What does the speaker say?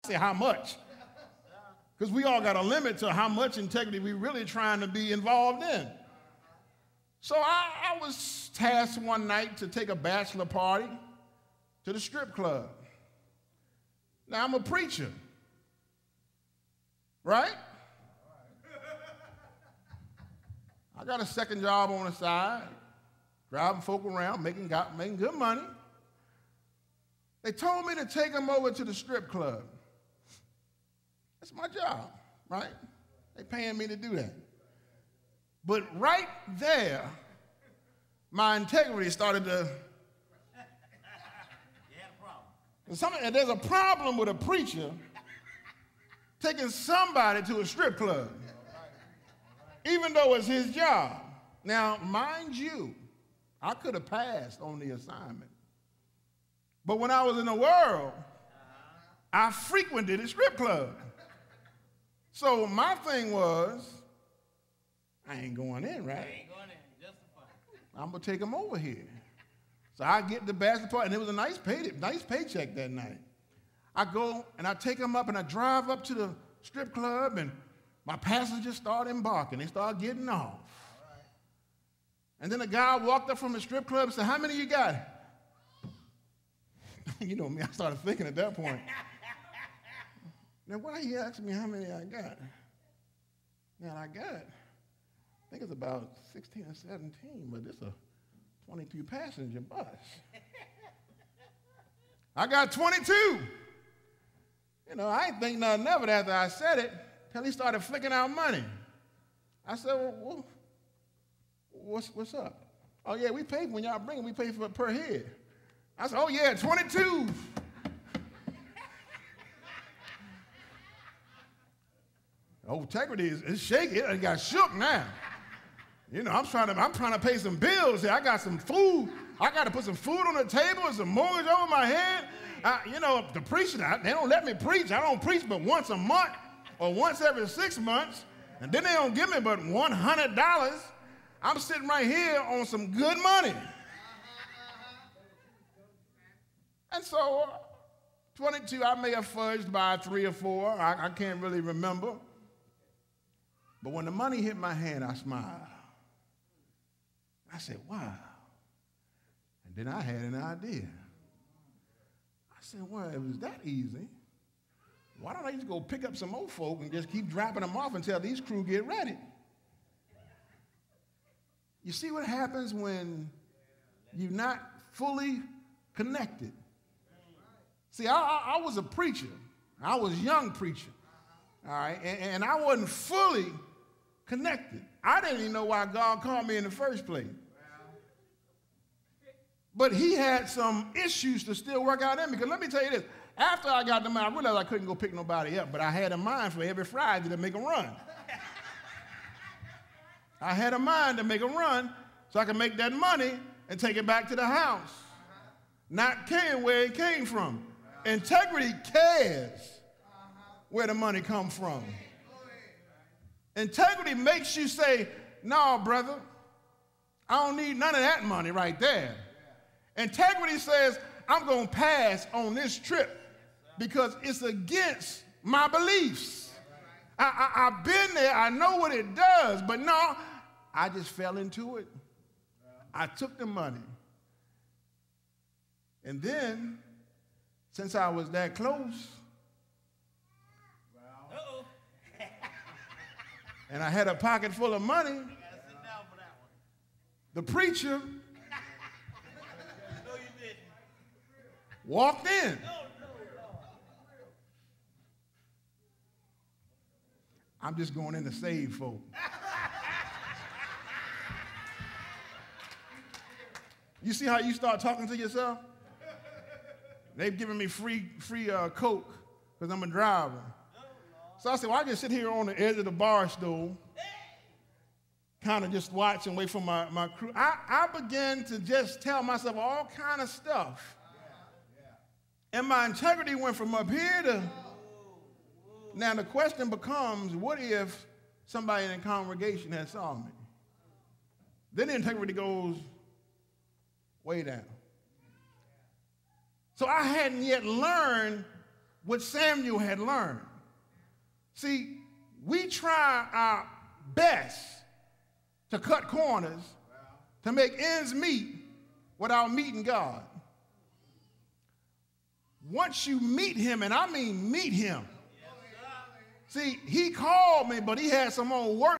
say how much. Because we all got a limit to how much integrity we really trying to be involved in. So I was tasked one night to take a bachelor party to the strip club. Now, I'm a preacher, right? I got a second job on the side, driving folk around, making good money. They told me to take them over to the strip club. That's my job, right? They paying me to do that. But right there, my integrity started to... There's a problem with a preacher taking somebody to a strip club, even though it's his job. Now, mind you, I could have passed on the assignment. But when I was in the world, I frequented a strip club. So my thing was, I ain't going in, right? I ain't going in, justify. I'm going to take him over here. So I get the bachelor party, and it was a nice paycheck that night. I go, and I take him up, and I drive up to the strip club, and my passengers start embarking. They start getting off. Right. And then a guy walked up from the strip club and said, how many you got? You know me, I started thinking at that point. Now, why he asking me how many I got? Now, I think it's about 16 or 17, but it's a 22-passenger bus. I got 22. You know, I ain't think nothing of it after I said it till he started flicking out money. I said, well what's up? Oh, yeah, we pay when y'all bring it. We pay for it per head. I said, oh, yeah, 22. Oh, integrity is shaky. It got shook now. You know, I'm trying to pay some bills here. I got some food. I got to put some food on the table and some mortgage over my head. You know, the preacher, they don't let me preach. I don't preach but once a month or once every 6 months. And then they don't give me but $100. I'm sitting right here on some good money. And so, 22, I may have fudged by 3 or 4. I can't really remember. But when the money hit my hand, I smiled. I said, wow. And then I had an idea. I said, well, it was that easy. Why don't I just go pick up some old folk and just keep dropping them off until these crew get ready? You see what happens when you're not fully connected? See, I was a preacher. I was a young preacher, all right? And I wasn't fully connected. I didn't even know why God called me in the first place. But he had some issues to still work out in me. Because let me tell you this, after I got the money, I realized I couldn't go pick nobody up, but I had a mind for every Friday to make a run. I had a mind to make a run so I could make that money and take it back to the house, not caring where it came from. Integrity cares where the money comes from. Integrity makes you say, no, brother, I don't need none of that money right there. Integrity says, I'm going to pass on this trip because it's against my beliefs. I've been there. I know what it does. But no, I just fell into it. I took the money. And then, since I was that close, and I had a pocket full of money, the preacher walked in. I'm just going in to save folk. You see how you start talking to yourself? They've given me free Coke because I'm a driver. So I said, well, I just sit here on the edge of the bar stool, kind of just watch and wait for my crew. I began to just tell myself all kind of stuff. And my integrity went from up here to... Now the question becomes, what if somebody in the congregation had saw me? Then the integrity goes way down. So I hadn't yet learned what Samuel had learned. See, we try our best to cut corners to make ends meet without meeting God. Once you meet him, and I mean meet him. See, he called me, but he had some more work